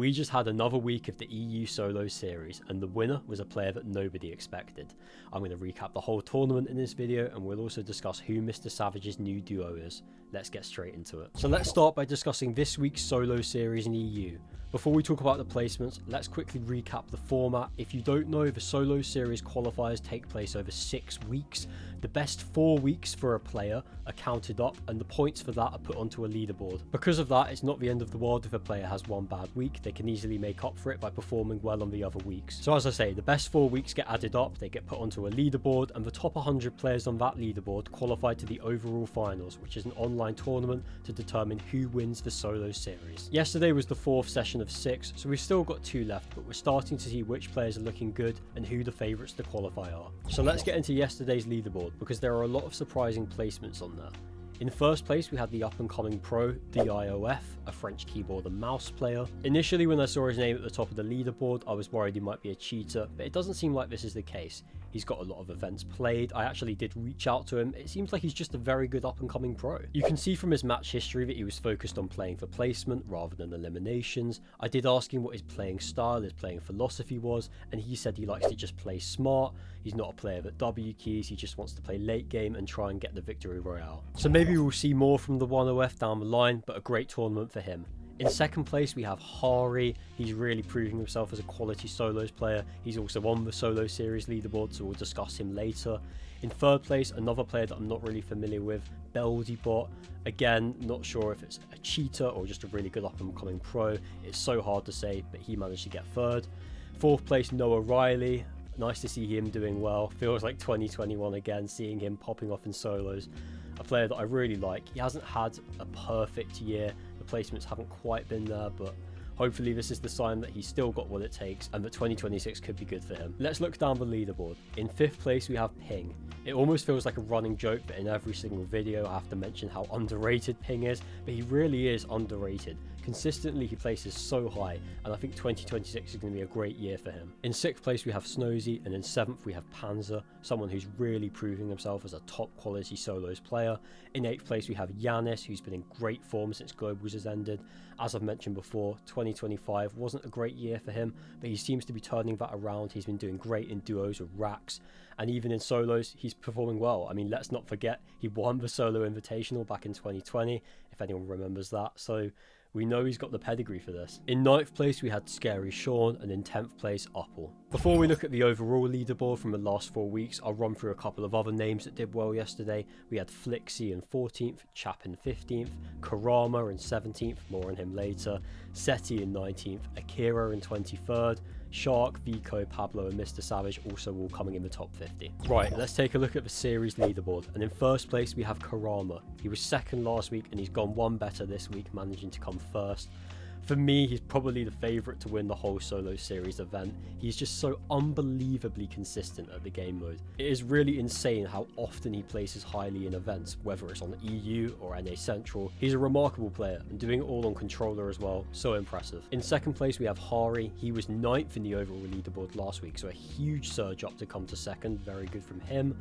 We just had another week of the EU solo series, and the winner was a player that nobody expected. I'm going to recap the whole tournament in this video, and we'll also discuss who MrSavage's new duo is. Let's get straight into it. So let's start by discussing this week's solo series in EU. Before we talk about the placements, let's quickly recap the format. If you don't know, the solo series qualifiers take place over 6 weeks. The best 4 weeks for a player are counted up, and the points for that are put onto a leaderboard. Because of that, it's not the end of the world if a player has one bad week. They can easily make up for it by performing well on the other weeks. So as I say, the best 4 weeks get added up, they get put onto a leaderboard, and the top 100 players on that leaderboard qualify to the overall finals, which is an online tournament to determine who wins the solo series. Yesterday was the 4th session of 6, so we've still got 2 left, but we're starting to see which players are looking good and who the favourites to qualify are. So let's get into yesterday's leaderboard, because there are a lot of surprising placements on there. In first place, we had the up-and-coming pro, DIOF, a French keyboard and mouse player. Initially, when I saw his name at the top of the leaderboard, I was worried he might be a cheater, but it doesn't seem like this is the case. He's got a lot of events played. I actually did reach out to him. It seems like he's just a very good up-and-coming pro. You can see from his match history that he was focused on playing for placement rather than eliminations. I did ask him what his playing style, his playing philosophy was, and he said he likes to just play smart. He's not a player that W keys, he just wants to play late game and try and get the victory royale. So maybe we'll see more from the 1OF down the line, but a great tournament for him. In second place, we have Hari. He's really proving himself as a quality solos player. He's also on the solo series leaderboard, so we'll discuss him later. In third place, another player that I'm not really familiar with, Beldybot. Again, not sure if it's a cheater or just a really good up-and-coming pro. It's so hard to say, but he managed to get third. Fourth place, Noah Riley. Nice to see him doing well. Feels like 2021 again, seeing him popping off in solos. A player that I really like. He hasn't had a perfect year. The placements haven't quite been there, but hopefully this is the sign that he's still got what it takes and that 2026 could be good for him. Let's look down the leaderboard. In 5th place, we have Ping. It almost feels like a running joke that in every single video I have to mention how underrated Ping is, but he really is underrated. Consistently he places so high, and I think 2026 is going to be a great year for him. In 6th place we have Snozy, and in 7th we have Panzer, someone who's really proving himself as a top quality solos player. In 8th place we have Yanis, who's been in great form since Globals has ended. As I've mentioned before, 2025 wasn't a great year for him, but he seems to be turning that around. He's been doing great in duos with Rax, and even in solos he's performing well. I mean, let's not forget he won the solo invitational back in 2020, if anyone remembers that, so we know he's got the pedigree for this. In 9th place we had Scary Sean, and in 10th place Uppel. Before we look at the overall leaderboard from the last 4 weeks, I'll run through a couple of other names that did well yesterday. We had Flixie in 14th, Chap in 15th, Karama in 17th, more on him later, Seti in 19th, Akira in 23rd, Shark, Vico, Pablo and MrSavage also all coming in the top 50. Right, let's take a look at the series leaderboard, and in first place we have Karama. He was second last week and he's gone one better this week, managing to come first. For me, he's probably the favourite to win the whole solo series event. He's just so unbelievably consistent at the game mode. It is really insane how often he places highly in events, whether it's on EU or NA Central. He's a remarkable player, and doing it all on controller as well, so impressive. In second place we have Hari. He was 9th in the overall leaderboard last week, so a huge surge up to come to second, very good from him.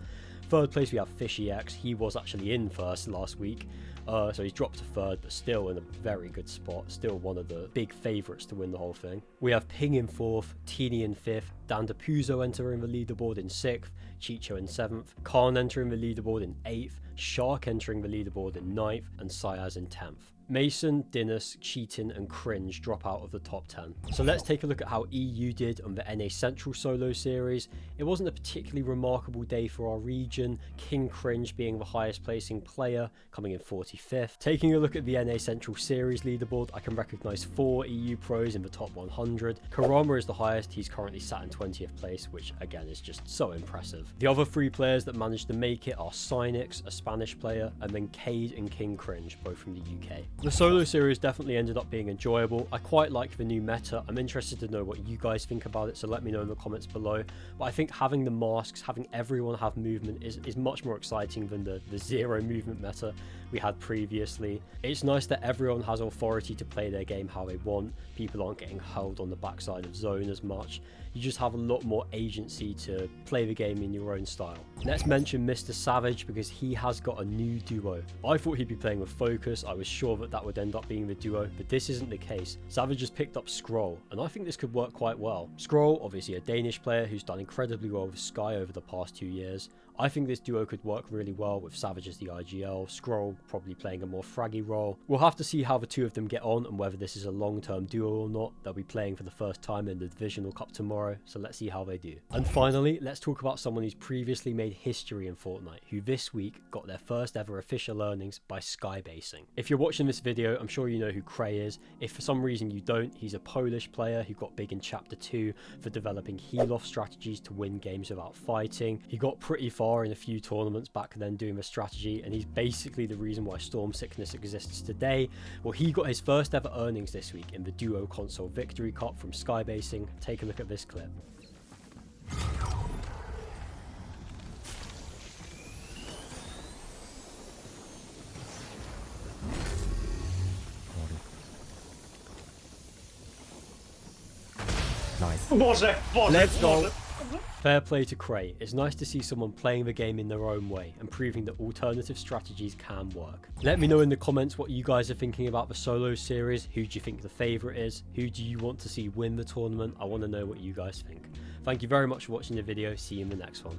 Third place we have Fishy X. He was actually in first last week, so he's dropped to third, but still in a very good spot, still one of the big favourites to win the whole thing. We have Ping in 4th, Teeny in 5th, Dandapuzo entering the leaderboard in 6th, Chicho in 7th, Khan entering the leaderboard in 8th, Shark entering the leaderboard in 9th, and Sayaz in 10th. Mason, Dinas, Cheatin and Cringe drop out of the top 10. So let's take a look at how EU did on the NA Central solo series. It wasn't a particularly remarkable day for our region, King Cringe being the highest placing player, coming in 45th. Taking a look at the NA Central series leaderboard, I can recognise 4 EU pros in the top 100. Karama is the highest, he's currently sat in 20th place, which again is just so impressive. The other 3 players that managed to make it are Cynix, a Spanish player, and then Cade and King Cringe, both from the UK. The solo series definitely ended up being enjoyable. I quite like the new meta. I'm interested to know what you guys think about it, so let me know in the comments below. But I think having the masks, having everyone have movement is much more exciting than the zero movement meta we had previously. It's nice that everyone has authority to play their game how they want. People aren't getting held on the backside of zone as much. You just have a lot more agency to play the game in your own style. Let's mention MrSavage because he has got a new duo. I thought he'd be playing with Focus. I was sure that thought that would end up being the duo, but this isn't the case. Savage has picked up Scroll, and I think this could work quite well. Scroll, obviously a Danish player who's done incredibly well with Sky over the past 2 years. I think this duo could work really well with Savage as the IGL, Scroll probably playing a more fraggy role. We'll have to see how the two of them get on and whether this is a long-term duo or not. They'll be playing for the first time in the Divisional Cup tomorrow, so let's see how they do. And finally, let's talk about someone who's previously made history in Fortnite, who this week got their first ever official earnings by skybasing. If you're watching this video, I'm sure you know who Cray is. If for some reason you don't, he's a Polish player who got big in Chapter 2 for developing heal-off strategies to win games without fighting. He got pretty far in a few tournaments back then doing the strategy, and he's basically the reason why Storm Sickness exists today. Well, he got his first ever earnings this week in the Duo Console Victory Cup from skybasing. Take a look at this clip. Nice. Let's go. Fair play to Cray. It's nice to see someone playing the game in their own way and proving that alternative strategies can work. Let me know in the comments what you guys are thinking about the solo series. Who do you think the favourite is? Who do you want to see win the tournament? I want to know what you guys think. Thank you very much for watching the video. See you in the next one.